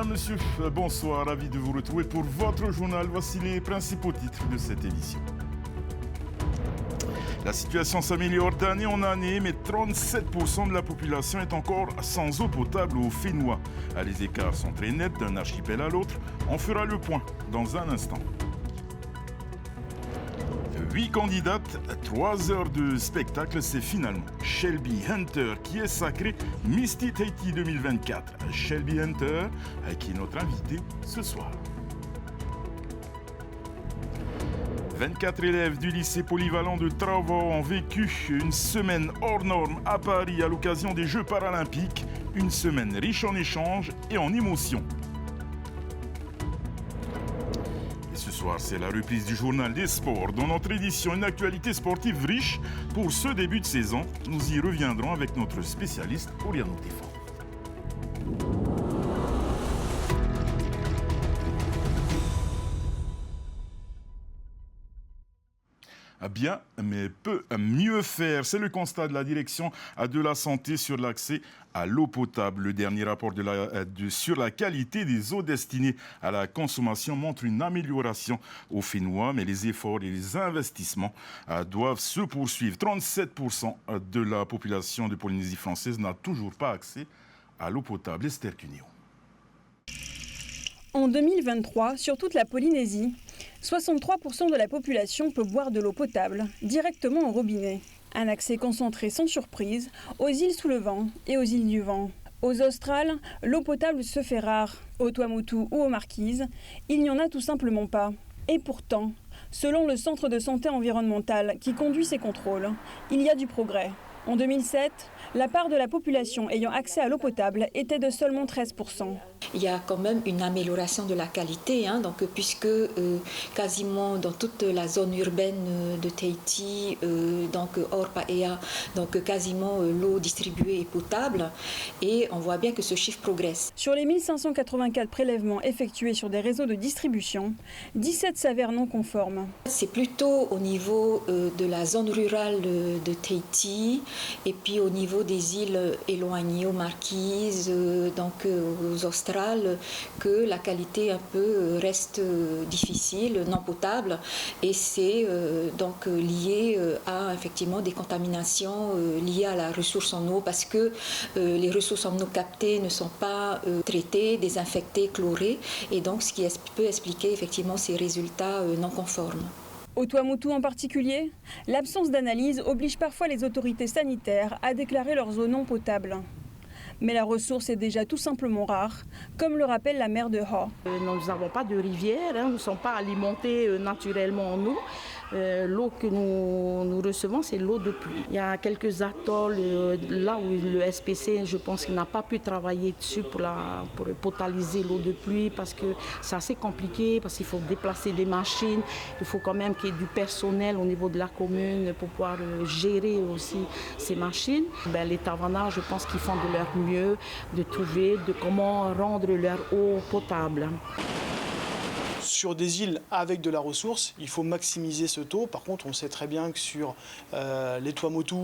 Mesdames, Messieurs, bonsoir, ravi de vous retrouver pour votre journal. Voici les principaux titres de cette édition. La situation s'améliore d'année en année, mais 37% de la population est encore sans eau potable au Fénois. Les écarts sont très nets d'un archipel à l'autre. On fera le point dans un instant. 8 candidates, 3 heures de spectacle, c'est finalement Shelby Hunter qui est sacrée Miss Tea Tahiti 2024. Shelby Hunter, qui est notre invitée ce soir. 24 élèves du lycée polyvalent de Travo ont vécu une semaine hors norme à Paris à l'occasion des Jeux paralympiques. Une semaine riche en échanges et en émotions. Ce soir, c'est la reprise du journal des sports. Dans notre édition, une actualité sportive riche pour ce début de saison. Nous y reviendrons avec notre spécialiste, Oriano Tefan. Bien, mais peut mieux faire. C'est le constat de la direction de la santé sur l'accès à l'eau potable. Le dernier rapport sur la qualité des eaux destinées à la consommation montre une amélioration au Fénois, mais les efforts et les investissements doivent se poursuivre. 37% de la population de Polynésie française n'a toujours pas accès à l'eau potable. Esther Cuneo. En 2023, sur toute la Polynésie, 63% de la population peut boire de l'eau potable directement au robinet. Un accès concentré sans surprise aux îles sous le vent et aux îles du vent. Aux Australes, l'eau potable se fait rare. Au Tuamotu ou aux Marquises, il n'y en a tout simplement pas. Et pourtant, selon le Centre de santé environnementale qui conduit ces contrôles, il y a du progrès. En 2007, la part de la population ayant accès à l'eau potable était de seulement 13%. Il y a quand même une amélioration de la qualité, puisque quasiment dans toute la zone urbaine de Tahiti, hors Paea, quasiment l'eau distribuée est potable et on voit bien que ce chiffre progresse. Sur les 1584 prélèvements effectués sur des réseaux de distribution, 17 s'avèrent non conformes. C'est plutôt au niveau de la zone rurale de Tahiti et puis au niveau des îles éloignées, aux Marquises, aux Australes, que la qualité un peu reste difficile, non potable, et c'est lié à effectivement des contaminations liées à la ressource en eau, parce que les ressources en eau captées ne sont pas traitées, désinfectées, chlorées, et donc ce qui peut expliquer effectivement ces résultats non conformes. Au Tuamotu en particulier, l'absence d'analyse oblige parfois les autorités sanitaires à déclarer leurs eaux non potables. Mais la ressource est déjà tout simplement rare, comme le rappelle la maire de Haw. Nous n'avons pas de rivière, nous ne sommes pas alimentés naturellement en eau. L'eau que nous recevons, c'est l'eau de pluie. Il y a quelques atolls là où le SPC, je pense qu'il n'a pas pu travailler dessus pour potabiliser l'eau de pluie, parce que c'est assez compliqué, parce qu'il faut déplacer des machines, il faut quand même qu'il y ait du personnel au niveau de la commune pour pouvoir gérer aussi ces machines. Les Tavanards, je pense qu'ils font de leur mieux de trouver comment rendre leur eau potable. Sur des îles avec de la ressource, il faut maximiser ce taux. Par contre, on sait très bien que sur les Tuamotu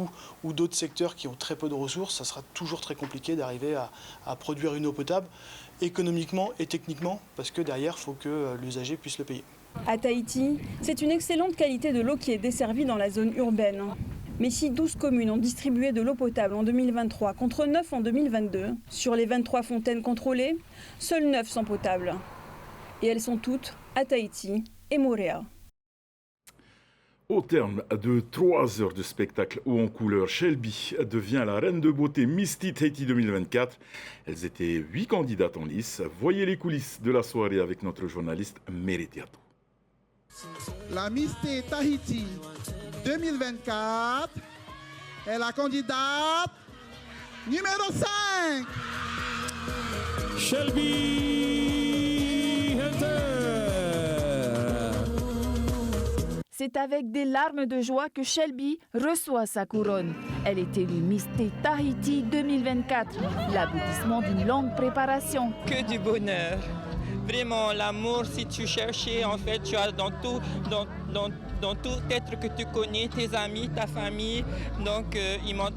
ou d'autres secteurs qui ont très peu de ressources, ça sera toujours très compliqué d'arriver à produire une eau potable économiquement et techniquement, parce que derrière, il faut que l'usager puisse le payer. À Tahiti, c'est une excellente qualité de l'eau qui est desservie dans la zone urbaine. Mais si 12 communes ont distribué de l'eau potable en 2023 contre 9 en 2022, sur les 23 fontaines contrôlées, seules 9 sont potables. Et elles sont toutes à Tahiti et Moorea. Au terme de 3 heures de spectacle haut en couleur, Shelby devient la reine de beauté Miss Tea Tahiti 2024. Elles étaient 8 candidates en lice. Voyez les coulisses de la soirée avec notre journaliste Meretiato. La Miss Tea Tahiti 2024 est la candidate numéro 5. Shelby Hunter. C'est avec des larmes de joie que Shelby reçoit sa couronne. Elle est élue Miss Tea Tahiti 2024, l'aboutissement d'une longue préparation. Que du bonheur. Vraiment, l'amour, si tu cherchais, en fait, tu as dans tout être que tu connais, tes amis, ta famille. Donc, ils m'ont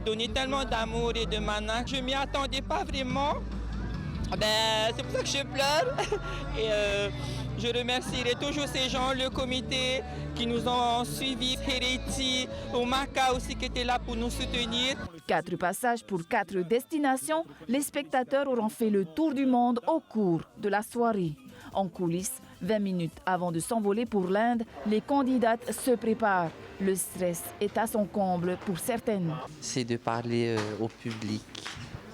donné tellement d'amour et de mana. Je ne m'y attendais pas vraiment. C'est pour ça que je pleure. Et je remercierai toujours ces gens, le comité qui nous ont suivis, Hereti, Omaka aussi qui était là pour nous soutenir. 4 passages pour 4 destinations, les spectateurs auront fait le tour du monde au cours de la soirée. En coulisses, 20 minutes avant de s'envoler pour l'Inde, les candidates se préparent. Le stress est à son comble pour certaines. C'est de parler au public,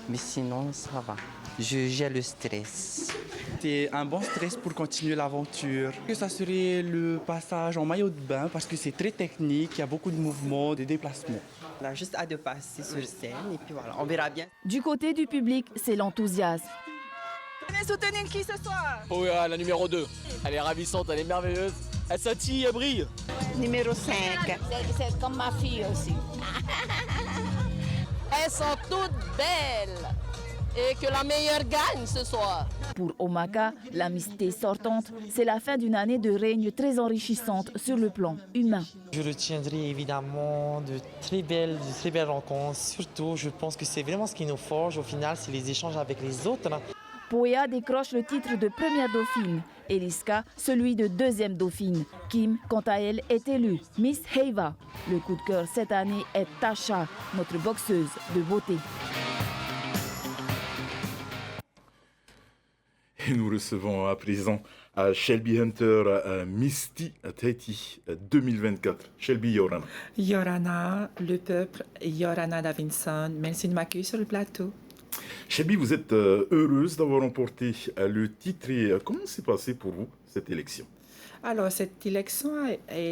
mais sinon ça va. Je gère le stress. C'est un bon stress pour continuer l'aventure. Ça serait le passage en maillot de bain parce que c'est très technique, il y a beaucoup de mouvements, de déplacements. On a juste hâte de passer sur scène et puis voilà, on verra bien. Du côté du public, c'est l'enthousiasme. Venez soutenir qui ce soir? Oh, la numéro 2. Elle est ravissante, elle est merveilleuse. Elle scintille, elle brille. Numéro 5. C'est comme ma fille aussi. Elles sont toutes belles. Et que la meilleure gagne ce soir. Pour Omaka, la mystère sortante, c'est la fin d'une année de règne très enrichissante sur le plan humain. Je retiendrai évidemment de très belles rencontres. Surtout, je pense que c'est vraiment ce qui nous forge au final, c'est les échanges avec les autres. Poya décroche le titre de première dauphine, Eliska celui de deuxième dauphine. Kim, quant à elle, est élue Miss Heiva. Le coup de cœur cette année est Tasha, notre boxeuse de beauté. Et nous recevons à présent Shelby Hunter, Misty Tahiti 2024. Shelby, Yorana. Yorana, le peuple, Yorana Davinson. Merci de m'accueillir sur le plateau. Shelby, vous êtes heureuse d'avoir remporté le titre. Et comment s'est passé pour vous cette élection? Alors, cette élection,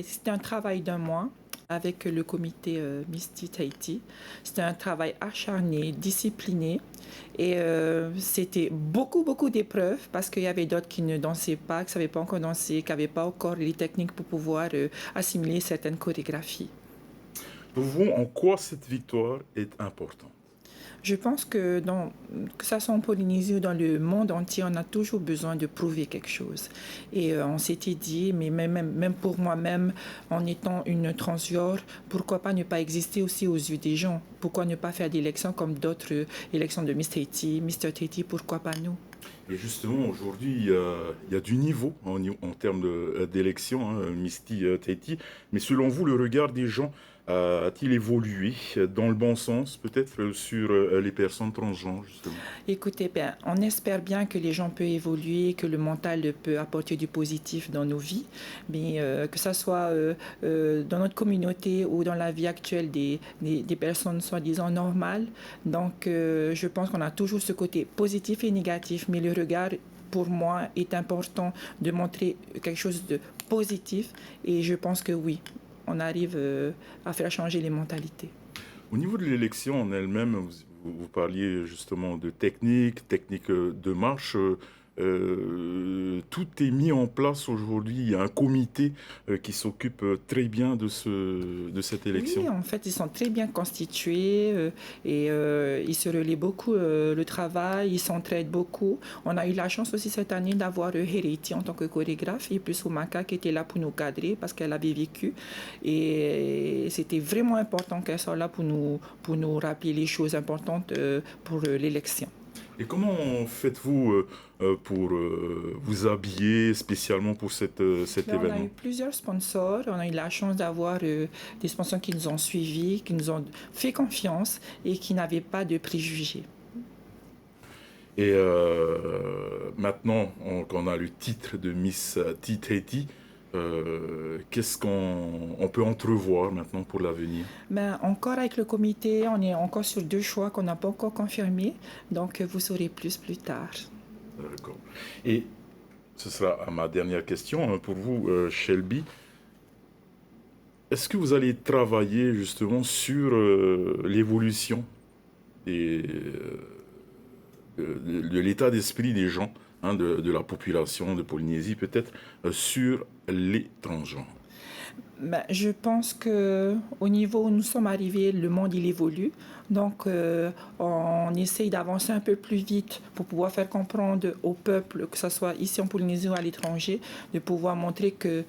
c'était un travail d'un mois avec le comité Misty Tahiti. C'était un travail acharné, discipliné. Et c'était beaucoup d'épreuves parce qu'il y avait d'autres qui ne dansaient pas, qui ne savaient pas encore danser, qui n'avaient pas encore les techniques pour pouvoir assimiler certaines chorégraphies. Pour vous, en quoi cette victoire est importante? Je pense que que ça soit en Polynésie ou dans le monde entier, on a toujours besoin de prouver quelque chose. Et on s'était dit, mais même pour moi-même, en étant une transgenre, pourquoi pas ne pas exister aussi aux yeux des gens? Pourquoi ne pas faire d'élections comme d'autres élections de Miss Tahiti, Mr. Tahiti, pourquoi pas nous? Et justement, aujourd'hui, il y a du niveau en termes d'élections, Misty Tahiti. Mais selon vous, le regard des gens a-t-il évolué dans le bon sens, peut-être, sur les personnes transgenres, justement? Écoutez, on espère bien que les gens peuvent évoluer, que le mental peut apporter du positif dans nos vies, mais que ce soit dans notre communauté ou dans la vie actuelle des personnes soi-disant normales. Donc, je pense qu'on a toujours ce côté positif et négatif, mais le regard, pour moi, est important de montrer quelque chose de positif, et je pense que oui, on arrive à faire changer les mentalités. Au niveau de l'élection en elle-même, vous parliez justement de technique de marche. Tout est mis en place aujourd'hui. Il y a un comité qui s'occupe très bien de cette élection. Oui, en fait, ils sont très bien constitués et ils se relaient beaucoup le travail, ils s'entraident beaucoup. On a eu la chance aussi cette année d'avoir Hereti en tant que chorégraphe et plus Omaka qui était là pour nous cadrer parce qu'elle avait vécu. Et c'était vraiment important qu'elle soit là pour nous rappeler les choses importantes pour l'élection. Et comment faites-vous pour vous habiller spécialement pour cet événement? On a eu plusieurs sponsors. On a eu la chance d'avoir des sponsors qui nous ont suivis, qui nous ont fait confiance et qui n'avaient pas de préjugés. Et maintenant qu'on a le titre de Miss Tahiti, qu'est-ce qu'on peut entrevoir maintenant pour l'avenir? Encore avec le comité, on est encore sur 2 choix qu'on n'a pas encore confirmés, donc vous saurez plus tard. D'accord. Et ce sera ma dernière question pour vous, Shelby. Est-ce que vous allez travailler justement sur l'évolution de l'état d'esprit des gens, de la population de Polynésie, peut-être sur les transgenres? Je pense qu'au niveau où nous sommes arrivés, le monde il évolue. Donc, on essaye d'avancer un peu plus vite pour pouvoir faire comprendre au peuple, que ce soit ici en Polynésie ou à l'étranger, de pouvoir montrer que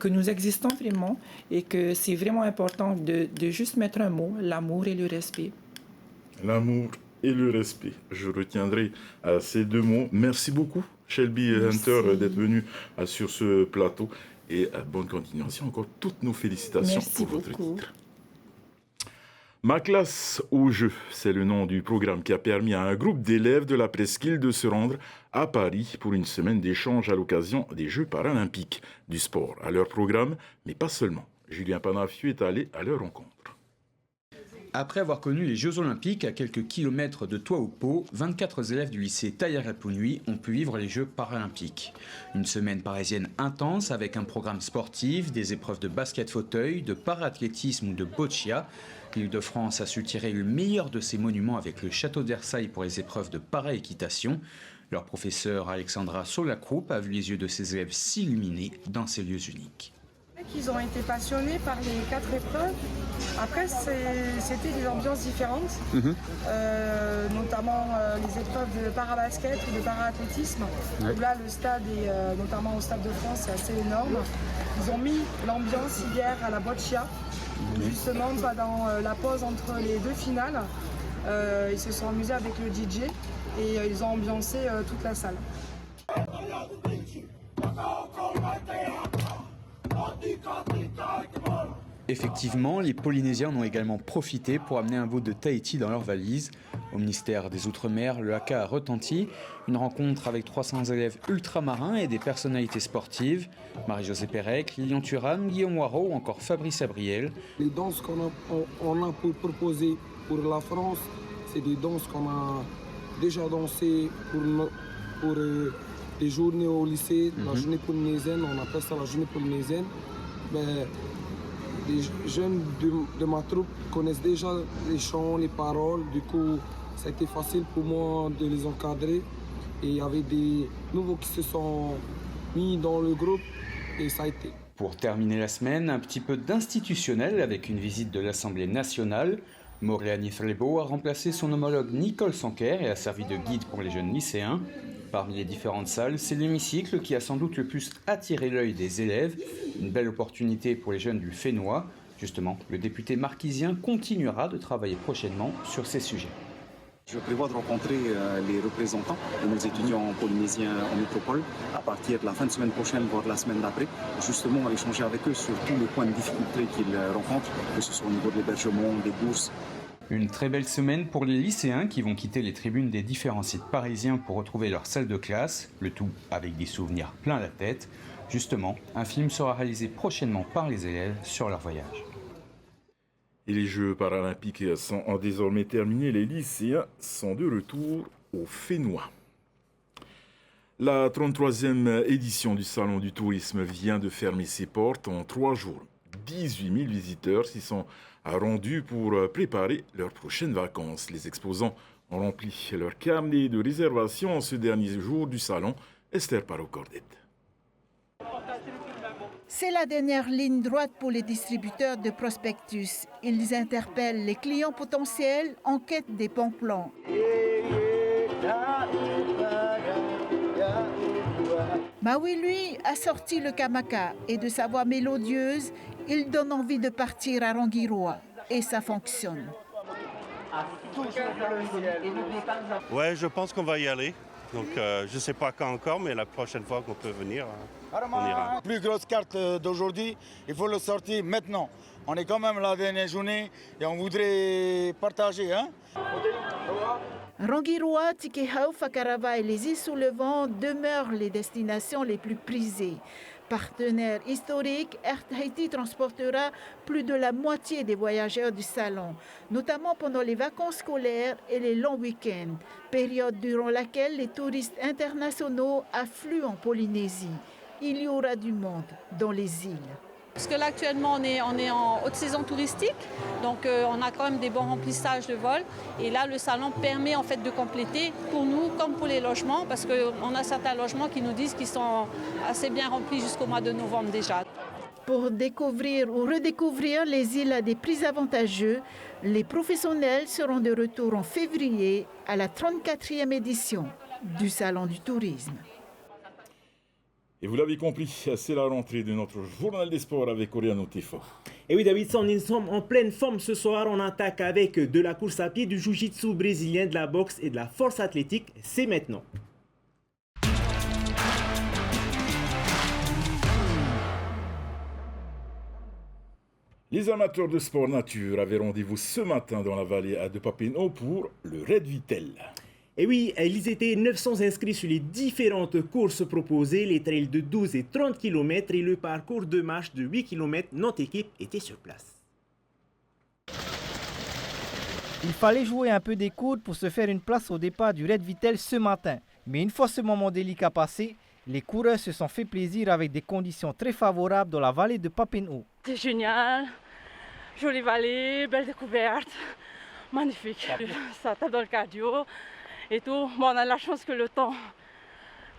nous existons vraiment et que c'est vraiment important de juste mettre un mot, l'amour et le respect. L'amour et le respect. Je retiendrai ces deux mots. Merci beaucoup, Shelby Hunter, d'être venu sur ce plateau. Et bonne continuation. Encore toutes nos félicitations pour votre titre. Ma classe au jeu, c'est le nom du programme qui a permis à un groupe d'élèves de la presqu'île de se rendre à Paris pour une semaine d'échange à l'occasion des Jeux paralympiques du sport. À leur programme, mais pas seulement. Julien Panafieux est allé à leur rencontre. Après avoir connu les Jeux Olympiques à quelques kilomètres de Toaopo, 24 élèves du lycée Taïra-Punui ont pu vivre les Jeux paralympiques. Une semaine parisienne intense avec un programme sportif, des épreuves de basket fauteuil, de para-athlétisme ou de boccia. L'Île-de-France a su tirer le meilleur de ses monuments avec le château d'Versailles pour les épreuves de para-équitation. Leur professeur Alexandra Solacroup a vu les yeux de ses élèves s'illuminer dans ces lieux uniques. Ils ont été passionnés par les 4 épreuves. Après, c'était des ambiances différentes, notamment les épreuves de parabasket ou de para-athlétisme. Ouais. Là, le stade, notamment au Stade de France, c'est assez énorme. Ils ont mis l'ambiance hier à la boccia, justement pendant la pause entre les deux finales. Ils se sont amusés avec le DJ et ils ont ambiancé toute la salle. Effectivement, les Polynésiens en ont également profité pour amener un bout de Tahiti dans leur valise. Au ministère des Outre-mer, le haka a retenti. Une rencontre avec 300 élèves ultramarins et des personnalités sportives. Marie-Josée Pérec, Lilian Thuram, Guillaume Waro ou encore Fabrice Abriel. Les danses qu'on a proposées pour la France, c'est des danses qu'on a déjà dansées pour les journées au lycée, la journée polynésienne, on appelle ça la journée polynésienne. Mais les jeunes de ma troupe connaissent déjà les chants, les paroles, du coup ça a été facile pour moi de les encadrer. Et il y avait des nouveaux qui se sont mis dans le groupe et ça a été. Pour terminer la semaine, un petit peu d'institutionnel avec une visite de l'Assemblée nationale. Moriani Frebo a remplacé son homologue Nicole Sanker et a servi de guide pour les jeunes lycéens. Parmi les différentes salles, c'est l'hémicycle qui a sans doute le plus attiré l'œil des élèves. Une belle opportunité pour les jeunes du Fénois. Justement, le député marquisien continuera de travailler prochainement sur ces sujets. Je prévois de rencontrer les représentants de nos étudiants polynésiens en métropole à partir de la fin de semaine prochaine, voire de la semaine d'après, justement échanger avec eux sur tous les points de difficulté qu'ils rencontrent, que ce soit au niveau de l'hébergement, des bourses. Une très belle semaine pour les lycéens qui vont quitter les tribunes des différents sites parisiens pour retrouver leur salle de classe, le tout avec des souvenirs plein la tête. Justement, un film sera réalisé prochainement par les élèves sur leur voyage. Et les Jeux paralympiques sont désormais terminés. Les lycéens sont de retour au Fénois. La 33e édition du Salon du tourisme vient de fermer ses portes en 3 jours. 18 000 visiteurs s'y sont rendus pour préparer leurs prochaines vacances. Les exposants ont rempli leur carnet de réservation en ce dernier jour du salon. Esther Parot-Cordette. C'est la dernière ligne droite pour les distributeurs de prospectus. Ils interpellent les clients potentiels en quête des bons plans. Maui, lui, a sorti le kamaka et de sa voix mélodieuse, il donne envie de partir à Rangiroa. Et ça fonctionne. Ouais, je pense qu'on va y aller. Donc, je ne sais pas quand encore, mais la prochaine fois qu'on peut venir, on ira. La plus grosse carte d'aujourd'hui, il faut le sortir maintenant. On est quand même la dernière journée et on voudrait partager. Hein? Rangiroa, Tikehau, Fakarava et les îles sous le vent demeurent les destinations les plus prisées. Partenaire historique, Air Tahiti transportera plus de la moitié des voyageurs du salon, notamment pendant les vacances scolaires et les longs week-ends, période durant laquelle les touristes internationaux affluent en Polynésie. Il y aura du monde dans les îles. Parce que là actuellement on est en haute saison touristique, donc on a quand même des bons remplissages de vols. Et là le salon permet en fait de compléter pour nous comme pour les logements, parce qu'on a certains logements qui nous disent qu'ils sont assez bien remplis jusqu'au mois de novembre déjà. Pour découvrir ou redécouvrir les îles à des prix avantageux, les professionnels seront de retour en février à la 34e édition du Salon du tourisme. Et vous l'avez compris, c'est la rentrée de notre journal des sports avec Oriano Tefo. Et oui, Davidson, nous sommes en pleine forme ce soir. On attaque avec de la course à pied, du jiu-jitsu brésilien, de la boxe et de la force athlétique. C'est maintenant. Les amateurs de sport nature avaient rendez-vous ce matin dans la vallée de Papineau pour le Raid Vitel. Et oui, ils étaient 900 inscrits sur les différentes courses proposées, les trails de 12 et 30 km et le parcours de marche de 8 km. Notre équipe était sur place. Il fallait jouer un peu des coudes pour se faire une place au départ du Raid Vitel ce matin. Mais une fois ce moment délicat passé, les coureurs se sont fait plaisir avec des conditions très favorables dans la vallée de Papineau. C'est génial, jolie vallée, belle découverte, magnifique. Ça tape dans le cardio et tout. Bon, on a la chance que le temps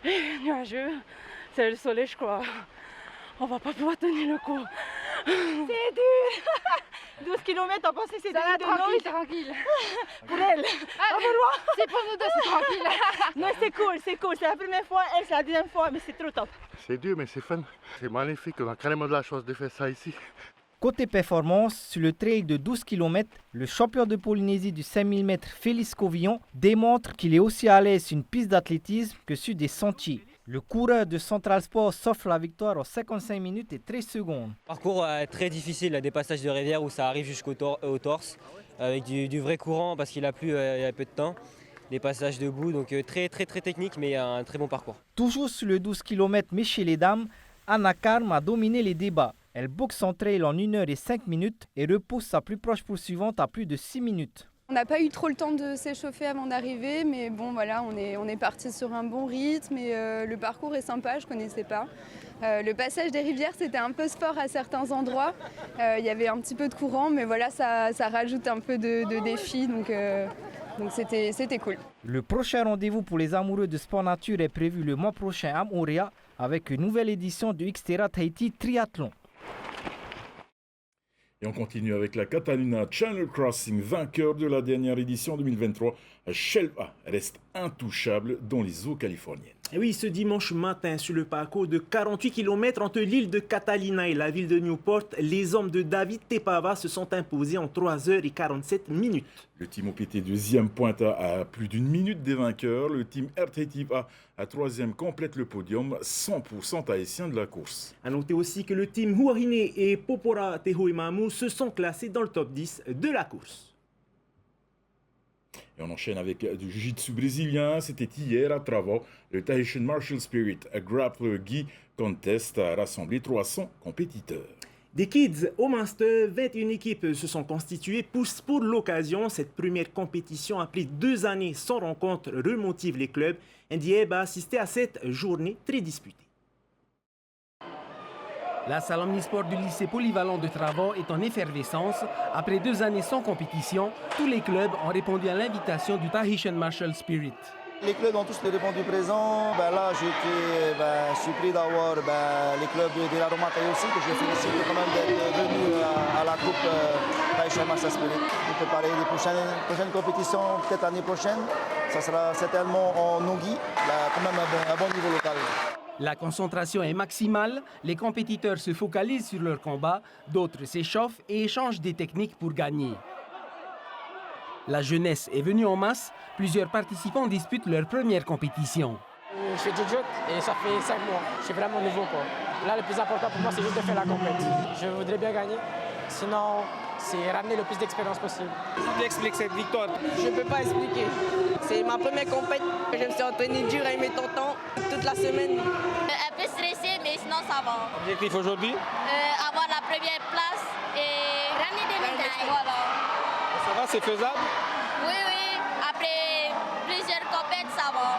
est nuageux, c'est le soleil, je crois. On va pas pouvoir tenir le coup. C'est dur. 12 km, on pensait que c'était tranquille. Pour elle. Ah, pour moi. C'est pour nous deux, c'est tranquille. Non, c'est cool. C'est la première fois, elle, c'est la deuxième fois, mais c'est trop top. C'est dur, mais c'est fun. C'est magnifique. On a carrément de la chance de faire ça ici. Côté performance, sur le trail de 12 km, le champion de Polynésie du 5000 m, Félix Covillon, démontre qu'il est aussi à l'aise sur une piste d'athlétisme que sur des sentiers. Le coureur de Central Sport s'offre la victoire en 55 minutes et 13 secondes. Parcours très difficile, des passages de rivière où ça arrive jusqu'au torse, avec du vrai courant parce qu'il a plu il y a peu de temps. Des passages debout, donc très technique, mais un très bon parcours. Toujours sur le 12 km, mais chez les dames, Anna Karm a dominé les débats. Elle boxe son trail en 1 heure et 5 minutes et repousse sa plus proche poursuivante à plus de 6 minutes. On n'a pas eu trop le temps de s'échauffer avant d'arriver, mais bon voilà, on est parti sur un bon rythme et le parcours est sympa, je ne connaissais pas. Le passage des rivières, c'était un peu sport à certains endroits. Il y avait un petit peu de courant, mais voilà, ça rajoute un peu de défi, donc c'était cool. Le prochain rendez-vous pour les amoureux de sport nature est prévu le mois prochain à Moorea avec une nouvelle édition du Xterra Tahiti Triathlon. Et on continue avec la Catalina Channel Crossing, vainqueur de la dernière édition 2023. Shelba reste intouchable dans les eaux californiennes. Et oui, ce dimanche matin, sur le parcours de 48 km entre l'île de Catalina et la ville de Newport, les hommes de David Tepava se sont imposés en 3h47 minutes. Le team OPT deuxième pointe à plus d'une minute des vainqueurs. Le team RTTIV à troisième complète le podium, 100% haïtien de la course. A noter aussi que le team Huarine et Popora Tehoemamu se sont classés dans le top 10 de la course. Et on enchaîne avec du jiu-jitsu brésilien. C'était hier à Travaux. Le Tahitian Martial Spirit Grappler Gi Contest a rassemblé 300 compétiteurs. Des kids au master, 21 équipes se sont constituées pour l'occasion. Cette première compétition, après 2 années sans rencontre, remotive les clubs. Ndiaye a assisté à cette journée très disputée. La salle omnisport du lycée polyvalent de Travaux est en effervescence. Après 2 années sans compétition, tous les clubs ont répondu à l'invitation du Tahitian Martial Spirit. Les clubs ont tous répondu présents. Là, j'étais surpris d'avoir les clubs de la Romataille aussi, que je félicite quand même d'être venus à la Coupe Tahitian Martial Spirit. Pour préparer les prochaines compétitions, peut-être l'année prochaine. Ça sera certainement en Nogui, quand même un bon niveau local. La concentration est maximale, les compétiteurs se focalisent sur leur combat, d'autres s'échauffent et échangent des techniques pour gagner. La jeunesse est venue en masse, plusieurs participants disputent leur première compétition. Je fais du judo et ça fait 5 mois, je suis vraiment nouveau. Là, le plus important pour moi, c'est juste de faire la compétition. Je voudrais bien gagner, sinon c'est ramener le plus d'expérience possible. Tu expliques cette victoire? Je ne peux pas expliquer. C'est ma première compétition. Je me suis entraîné dur avec mes tontons toute la semaine. Un peu stressé, mais sinon ça va. Objectif aujourd'hui? Avoir la première place et ramener des médailles. Voilà. Ça va, c'est faisable? Oui. Après plusieurs compétitions, ça va.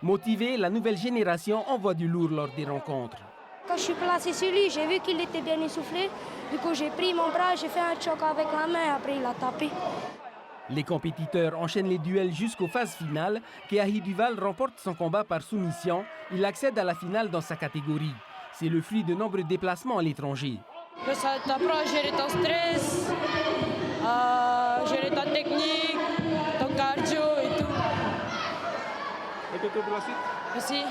Motivée, la nouvelle génération envoie du lourd lors des rencontres. Quand je suis placé sur lui, j'ai vu qu'il était bien essoufflé. Du coup, j'ai pris mon bras, j'ai fait un choc avec la main, après il a tapé. Les compétiteurs enchaînent les duels jusqu'aux phases finales. Keahi Duval remporte son combat par soumission. Il accède à la finale dans sa catégorie. C'est le fruit de nombreux déplacements à l'étranger. Ça t'apprend à gérer ton stress, à gérer ta technique, ton cardio et tout. Et tu te pour la suite? Aussi.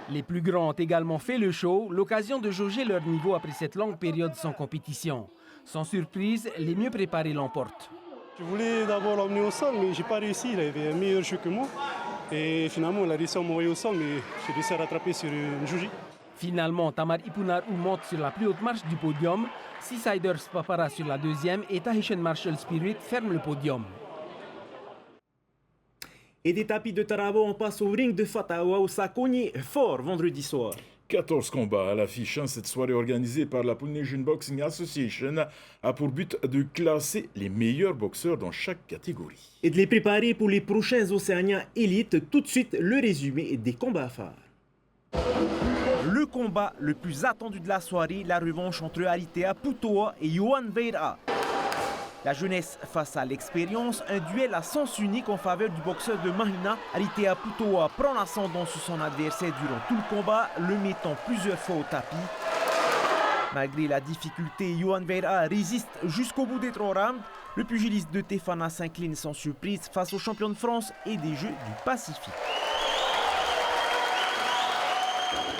Les plus grands ont également fait le show, l'occasion de jauger leur niveau après cette longue période sans compétition. Sans surprise, les mieux préparés l'emportent. Je voulais d'abord l'emmener au sol, mais je n'ai pas réussi. Il avait un meilleur jeu que moi. Et finalement, il a réussi à m'envoyer au sol, mais j'ai réussi à rattraper sur une jougie. Finalement, Tamar Ipunaru monte sur la plus haute marche du podium. Seasiders Papara sur la deuxième et Tahitian Marshall Spirit ferme le podium. Et des tapis de Tarabo, on passe au ring de Fatawa où ça cogne fort vendredi soir. 14 combats à l'affiche. Cette soirée organisée par la Polynesian Boxing Association a pour but de classer les meilleurs boxeurs dans chaque catégorie. Et de les préparer pour les prochains Océaniens élites. Tout de suite, le résumé des combats phares. Le combat le plus attendu de la soirée, la revanche entre Aritea Putoa et Johan Veira. La jeunesse face à l'expérience, un duel à sens unique en faveur du boxeur de Mahina. Aritea Putoa prend l'ascendant sur son adversaire durant tout le combat, le mettant plusieurs fois au tapis. Malgré la difficulté, Johan Veira résiste jusqu'au bout des 3 rounds. Le pugiliste de Tefana s'incline sans surprise face au champion de France et des Jeux du Pacifique.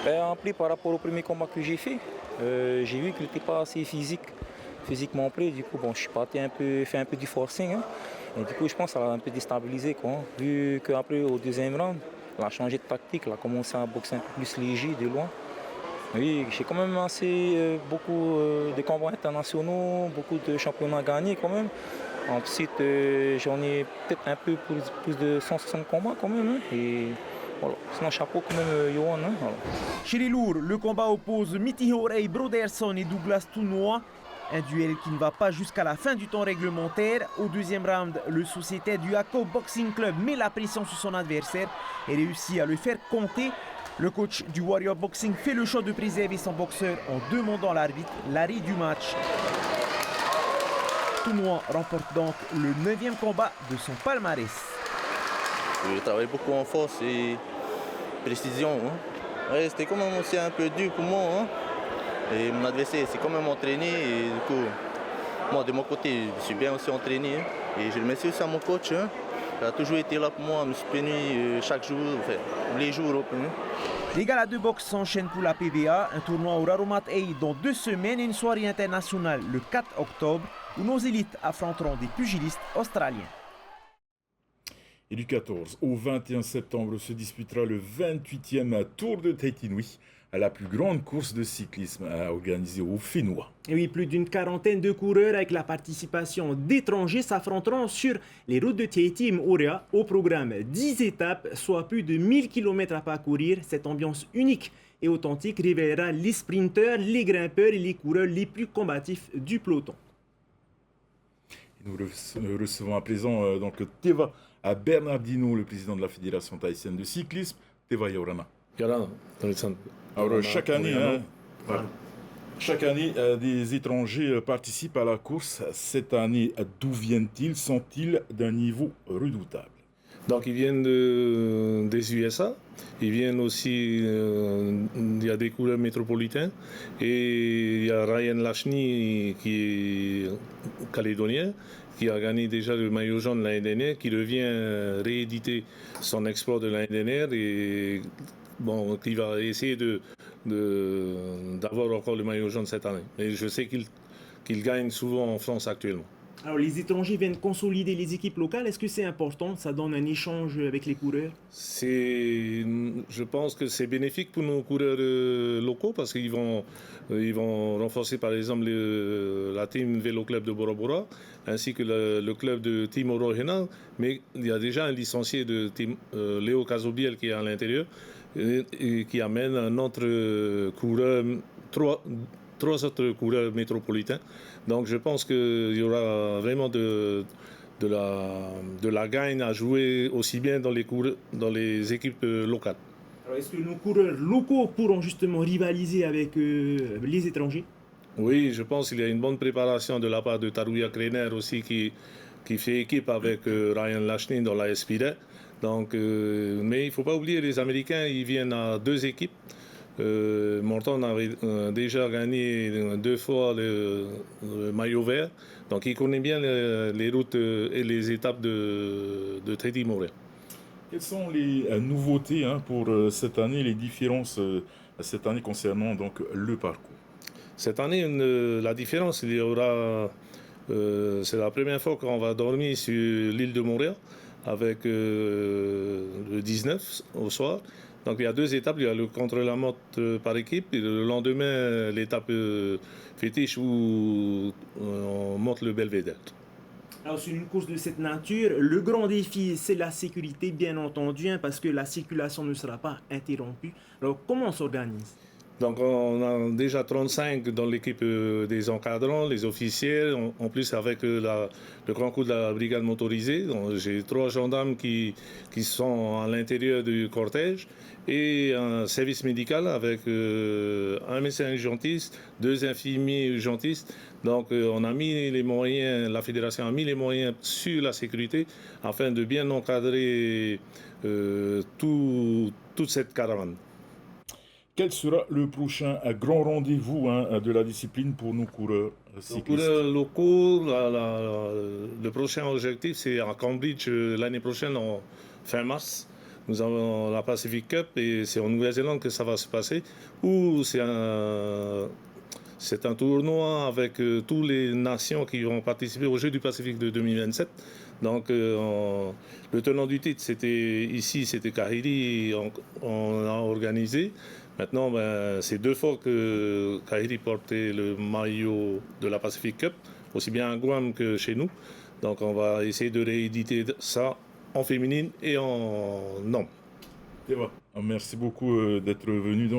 En plus, par rapport au premier combat que j'ai fait, j'ai vu qu'il n'était pas assez physiquement prêt. Du coup, je suis parti fait un peu du forcing. Et du coup, je pense que ça l'a un peu déstabilisé. Vu qu'après, au deuxième round, il a changé de tactique, il a commencé à boxer un peu plus léger, de loin. Oui, j'ai quand même beaucoup de combats internationaux, beaucoup de championnats gagnés quand même. Ensuite, j'en ai peut-être un peu plus de 160 combats quand même. Et voilà. Sinon, chapeau quand même, Johan. Voilà. Chez les lourds, le combat oppose Mitihorei Broderson et Douglas Tounois. Un duel qui ne va pas jusqu'à la fin du temps réglementaire. Au deuxième round, le sociétaire du Hako Boxing Club met la pression sur son adversaire et réussit à le faire compter. Le coach du Warrior Boxing fait le choix de préserver son boxeur en demandant à l'arbitre l'arrêt du match. Tounois remporte donc le 9e combat de son palmarès. Je travaille beaucoup en force et précision. Ouais, c'était quand même aussi un peu dur pour moi. Et mon adversaire s'est quand même entraîné et du coup, moi de mon côté, je suis bien aussi entraîné. Et je remercie aussi à mon coach. Il a toujours été là pour moi, me soutenir chaque jour, les jours. Les galas de boxe s'enchaînent pour la PBA, un tournoi au Raromat Ei dans 2 semaines et une soirée internationale le 4 octobre où nos élites affronteront des pugilistes australiens. Et du 14 au 21 septembre se disputera le 28e Tour de Tahiti Nui, la plus grande course de cyclisme organisée au Fénois. Et oui, plus d'une quarantaine de coureurs avec la participation d'étrangers s'affronteront sur les routes de Tahiti Moorea. Au programme 10 étapes, soit plus de 1000 km à parcourir. Cette ambiance unique et authentique révélera les sprinteurs, les grimpeurs et les coureurs les plus combatifs du peloton. Nous recevons à présent donc Teva Bernardino, le président de la Fédération tahitienne de cyclisme. Teva Yorana. Alors chaque année, des étrangers participent à la course. Cette année, d'où viennent-ils? Sont-ils d'un niveau redoutable? Donc ils viennent des USA, ils viennent aussi, il y a des coureurs métropolitains et il y a Ryan Lashni qui est calédonien, qui a gagné déjà le maillot jaune l'année dernière, qui revient rééditer son exploit de l'année dernière et qui va essayer d'avoir encore le maillot jaune cette année. Et je sais qu'il gagne souvent en France actuellement. Alors les étrangers viennent consolider les équipes locales. Est-ce que c'est important? Ça donne un échange avec les coureurs? Je pense que c'est bénéfique pour nos coureurs locaux parce qu'ils vont renforcer par exemple la team Vélo Club de Bora Bora ainsi que le club de Team Orohena. Mais il y a déjà un licencié de team Léo Casobiel qui est à l'intérieur et qui amène un autre coureur, trois autres coureurs métropolitains. Donc je pense qu'il y aura vraiment de la gagne à jouer aussi bien dans les équipes locales. Alors est-ce que nos coureurs locaux pourront justement rivaliser avec les étrangers? Oui, je pense qu'il y a une bonne préparation de la part de Taruya Kreiner aussi qui fait équipe avec Ryan Lashni dans la Espire. Donc, mais il ne faut pas oublier les Américains, ils viennent à 2 équipes. Morton avait déjà gagné 2 fois le maillot vert, donc il connaît bien les routes et les étapes de Tahiti Moorea. Quelles sont les nouveautés pour cette année, les différences cette année concernant donc le parcours? Cette année, la différence, il y aura, c'est la première fois qu'on va dormir sur l'île de Montréal avec le 19 au soir. Donc il y a 2 étapes, il y a le contre-la-montre par équipe et le lendemain l'étape fétiche où on monte le Belvédère. Alors sur une course de cette nature, le grand défi c'est la sécurité bien entendu parce que la circulation ne sera pas interrompue. Alors comment on s'organise? Donc on a déjà 35 dans l'équipe des encadrants, les officiers, en plus avec le grand coup de la brigade motorisée. J'ai 3 gendarmes qui sont à l'intérieur du cortège et un service médical avec un médecin urgentiste, 2 infirmiers urgentistes. Donc on a mis les moyens, la fédération a mis les moyens sur la sécurité afin de bien encadrer toute cette caravane. Quel sera le prochain grand rendez-vous de la discipline pour nos coureurs cyclistes? Nos coureurs locaux, le prochain objectif c'est à Cambridge l'année prochaine, en fin mars. Nous avons la Pacific Cup et c'est en Nouvelle-Zélande que ça va se passer, où c'est un tournoi avec toutes les nations qui vont participer aux Jeux du Pacifique de 2027. Donc le tenant du titre, c'était Kahiri, on a organisé. Maintenant, c'est 2 fois que Kahiri portait le maillot de la Pacific Cup, aussi bien à Guam que chez nous. Donc on va essayer de rééditer ça en féminine et en homme. Merci beaucoup d'être venu,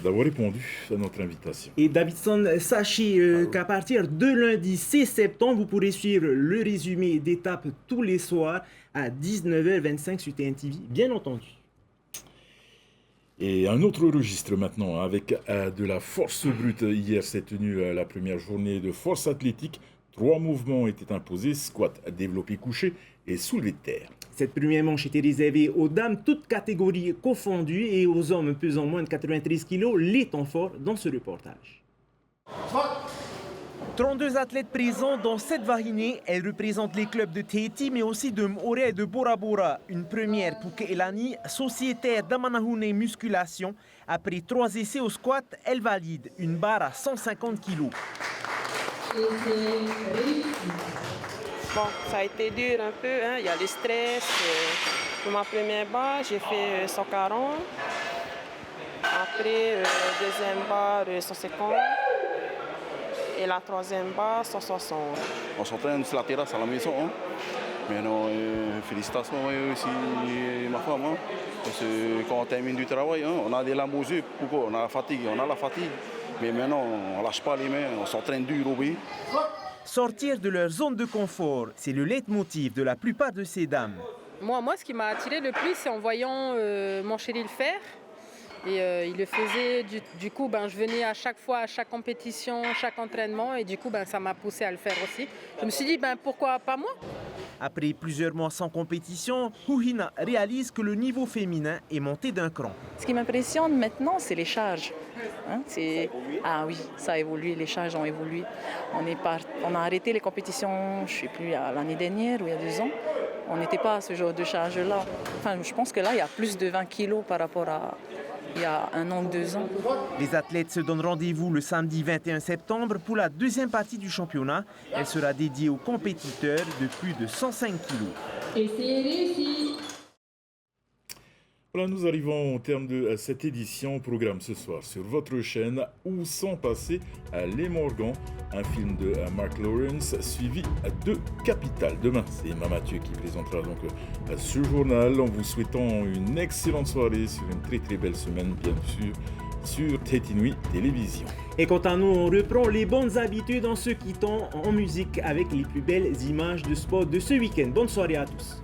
d'avoir répondu à notre invitation. Et Davidson, sachez qu'à partir de lundi 6 septembre, vous pourrez suivre le résumé d'étapes tous les soirs à 19h25 sur TNTV, bien entendu. Et un autre registre maintenant, avec de la force brute. Hier s'est tenue la première journée de force athlétique. 3 mouvements étaient imposés, squat, développé couché et soulevé de terre. Cette première manche était réservée aux dames, toutes catégories confondues, et aux hommes pesant moins de 93 kg, les temps forts dans ce reportage. 32 athlètes présents dans cette varinée. Elles représentent les clubs de Tahiti, mais aussi de M'Oré et de Bora Bora. Une première pour Keelani, sociétaire d'Amanahune Musculation. Après 3 essais au squat, elle valide une barre à 150 kg. Bon, ça a été dur un peu, il y a le stress. Pour ma première barre, j'ai fait 140. Après, deuxième barre, 150. Et la troisième barre, 160. On s'entraîne sur la terrasse à la maison. Mais non, félicitations aussi ma femme. Parce que quand on termine du travail, on a des larmes aux yeux. Pourquoi? On a la fatigue. Mais maintenant, on ne lâche pas les mains, on s'entraîne dur au pays. Sortir de leur zone de confort, c'est le leitmotiv de la plupart de ces dames. Moi, ce qui m'a attiré le plus, c'est en voyant mon chéri le faire. Et il le faisait, du coup, je venais à chaque fois, à chaque compétition, chaque entraînement. Et du coup, ça m'a poussé à le faire aussi. Je me suis dit, pourquoi pas moi? Après plusieurs mois sans compétition, Huhina réalise que le niveau féminin est monté d'un cran. Ce qui m'impressionne maintenant, c'est les charges. Ah oui, ça a évolué, les charges ont évolué. On a arrêté les compétitions, je ne sais plus, l'année dernière ou il y a 2 ans. On n'était pas à ce genre de charge-là. Je pense que là, il y a plus de 20 kilos par rapport à il y a 1 an ou 2 ans. Les athlètes se donnent rendez-vous le samedi 21 septembre pour la deuxième partie du championnat. Elle sera dédiée aux compétiteurs de plus de 105 kilos. Et c'est réussi. Voilà, nous arrivons au terme de cette édition. Programme ce soir sur votre chaîne Où sont passés les Morgans, un film de Mark Lawrence suivi de Capital. Demain, c'est Emma Mathieu qui présentera donc ce journal en vous souhaitant une excellente soirée sur une très très belle semaine, bien sûr, sur Tahiti Nui Télévision. Et quant à nous, on reprend les bonnes habitudes en se quittant en musique avec les plus belles images de sport de ce week-end. Bonne soirée à tous.